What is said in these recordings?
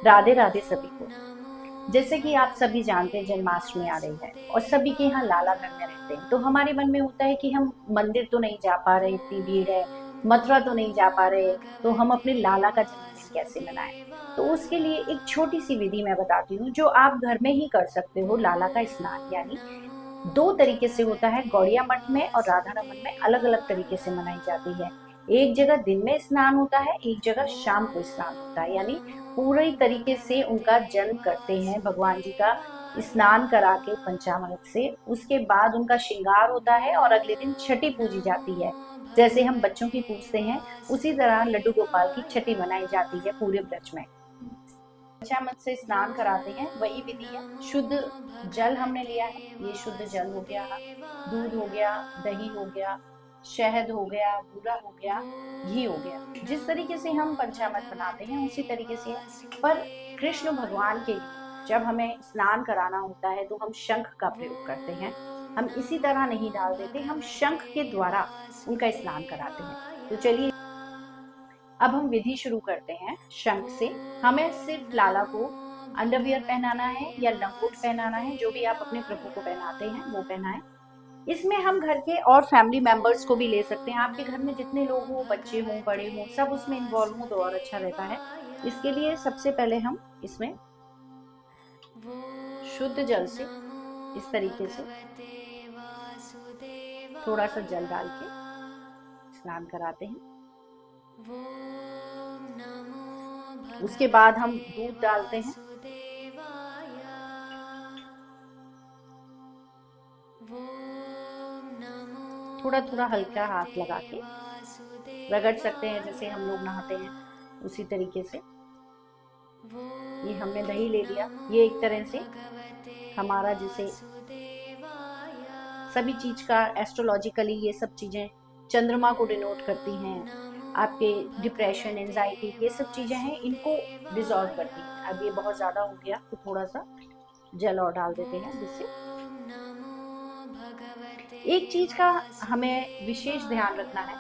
राधे राधे सभी को। जैसे कि आप सभी जानते हैं जन्माष्टमी आ रही है और सभी के यहाँ लाला घर में रहते हैं, तो हमारे मन में होता है कि हम मंदिर तो नहीं जा पा रहे, इतनी भीड़ है, मथुरा तो नहीं जा पा रहे, तो हम अपने लाला का जन्मदिन कैसे मनाएं। तो उसके लिए एक छोटी सी विधि मैं बताती हूँ जो आप घर में ही कर सकते हो। लाला का स्नान यानी दो तरीके से होता है, गौड़िया मठ में और राधा रमन में अलग अलग तरीके से मनाई जाती है। एक जगह दिन में स्नान होता है, एक जगह शाम को स्नान होता है, यानी पूरी तरीके से उनका जन्म करते हैं भगवान जी का, स्नान करा के पंचामृत से। उसके बाद उनका श्रृंगार होता है और अगले दिन छठी पूजी जाती है। जैसे हम बच्चों की पूजते हैं उसी तरह लड्डू गोपाल की छठी मनाई जाती है पूरे ब्रज में। पंचामृत से स्नान कराते हैं, वही विधि है। शुद्ध जल हमने लिया है, ये शुद्ध जल हो गया, दूध हो गया, दही हो गया, शहद हो गया, बूरा हो गया, घी हो गया। जिस तरीके से हम पंचामृत बनाते हैं उसी तरीके से। पर कृष्ण भगवान के लिए जब हमें स्नान कराना होता है तो हम शंख का प्रयोग करते हैं। हम इसी तरह नहीं डाल देते, हम शंख के द्वारा उनका स्नान कराते हैं। तो चलिए अब हम विधि शुरू करते हैं शंख से। हमें सिर्फ लाला को अंडरवियर पहनाना है या लंगोट पहनाना है, जो भी आप अपने प्रभु को पहनाते हैं वो पहनाएं। इसमें हम घर के और फैमिली मेंबर्स को भी ले सकते हैं। आपके घर में जितने लोग हो, बच्चे हों, बड़े हों, सब उसमें इन्वॉल्व हो तो और अच्छा रहता है। इसके लिए सबसे पहले हम इसमें शुद्ध जल से इस तरीके से थोड़ा सा जल डाल के स्नान कराते हैं। उसके बाद हम दूध डालते हैं, थोड़ा थोड़ा हल्का हाथ लगा के रगड़ सकते हैं, जैसे हम लोग नहाते हैं उसी तरीके से। ये हमने दही ले लिया, ये एक तरह से हमारा जैसे सभी चीज का एस्ट्रोलॉजिकली ये सब चीजें चंद्रमा को डिनोट करती हैं। आपके डिप्रेशन, एंजाइटी, ये सब चीजें हैं, इनको डिसॉल्व करती हैं। अब ये बहुत ज्यादा हो गया तो थोड़ा सा जल और डाल देते हैं, जिससे एक चीज का हमें विशेष ध्यान रखना है।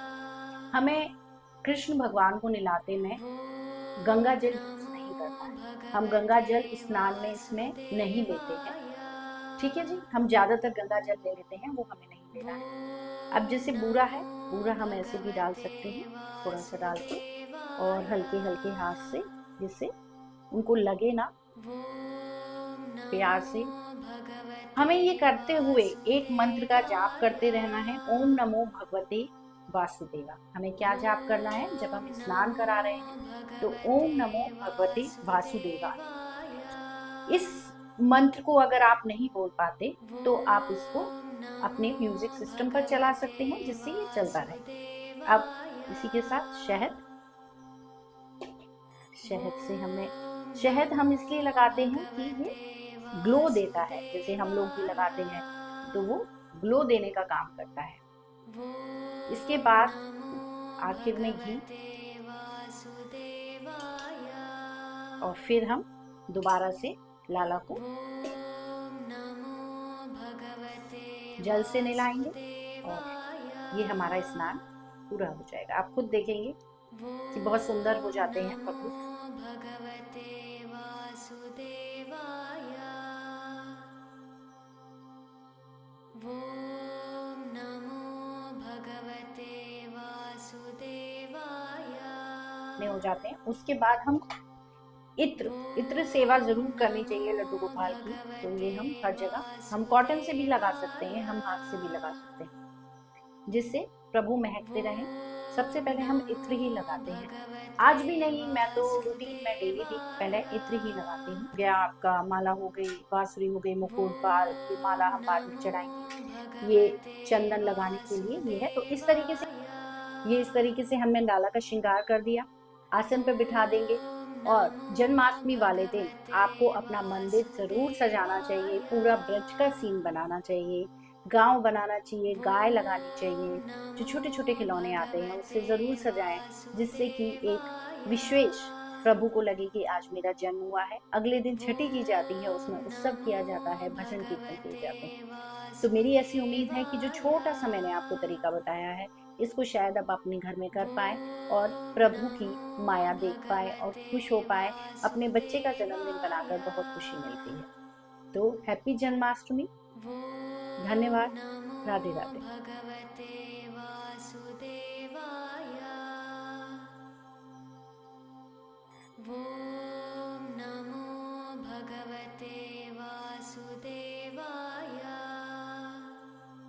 हमें कृष्ण भगवान को नहलाते में गंगा जल यूज नहीं करना है। हम गंगा जल स्नान में इसमें नहीं लेते हैं, ठीक है जी। हम ज्यादातर गंगा जल ले लेते हैं, वो हमें नहीं लेना है। अब जैसे बूरा है, बूरा हम ऐसे भी डाल सकते हैं, थोड़ा सा डाल के और हल्के हल्के हाथ से, जिससे उनको लगे ना, प्यार से। हमें ये करते हुए एक मंत्र का जाप करते रहना है, ओम नमो भगवते वासुदेवा। हमें क्या जाप करना है जब हम स्नान करा रहे हैं, तो ओम नमो भगवते वासुदेवा। इस मंत्र को अगर आप नहीं बोल पाते तो आप इसको अपने म्यूजिक सिस्टम पर चला सकते हैं, जिससे ये चलता रहे। अब इसी के साथ शहद से शहद हम इसलिए लगाते हैं कि ये ग्लो देता है, जैसे हम लोग भी लगाते हैं तो वो ग्लो देने का काम करता है। इसके बाद आखिर में घी, और फिर हम दोबारा से लाला को जल से नहलाएंगे और ये हमारा स्नान पूरा हो जाएगा। आप खुद देखेंगे कि बहुत सुंदर हो जाते हैं प्रभु। हो जाते हैं। उसके बाद हम इत्र सेवा जरूर करनी चाहिए लड्डू गोपाल की। तो ये हम हर जगह, हम कॉटन से भी लगा सकते हैं, हम हाथ से भी लगा सकते हैं, जिससे प्रभु महकते रहें। सबसे पहले हम इत्र ही लगाते हैं। आज भी नहीं, मैं तो रूटीन में डेली भी पहले इत्र ही लगाती हूँ। गया आपका माला हो गई, बांसुरी हो गई, मुकुट, बाल, ये माला हम बाद में चढ़ाएंगे। ये चंदन लगाने के लिए ये है। तो इस तरीके से हमने लाला का श्रृंगार कर दिया, आसन पे बिठा देंगे। और जन्माष्टमी वाले दिन आपको अपना मंदिर जरूर सजाना चाहिए, पूरा ब्रज का सीन बनाना चाहिए, गांव बनाना चाहिए, गाय लगानी चाहिए, जो छोटे छोटे खिलौने आते हैं उससे जरूर सजाएं, जिससे कि एक विशेष प्रभु को लगे कि आज मेरा जन्म हुआ है। अगले दिन छठी की जाती है, उसमें उत्सव किया जाता है, भजन कीर्तन किए जाते हैं। तो मेरी ऐसी उम्मीद है कि जो छोटा सा मैंने आपको तरीका बताया है इसको शायद अब अपने घर में कर पाए और प्रभु की माया देख पाए और खुश हो पाए। अपने बच्चे का जन्मदिन बनाकर बहुत खुशी मिलती है। तो हैप्पी जन्माष्टमी। धन्यवाद। राधे राधे।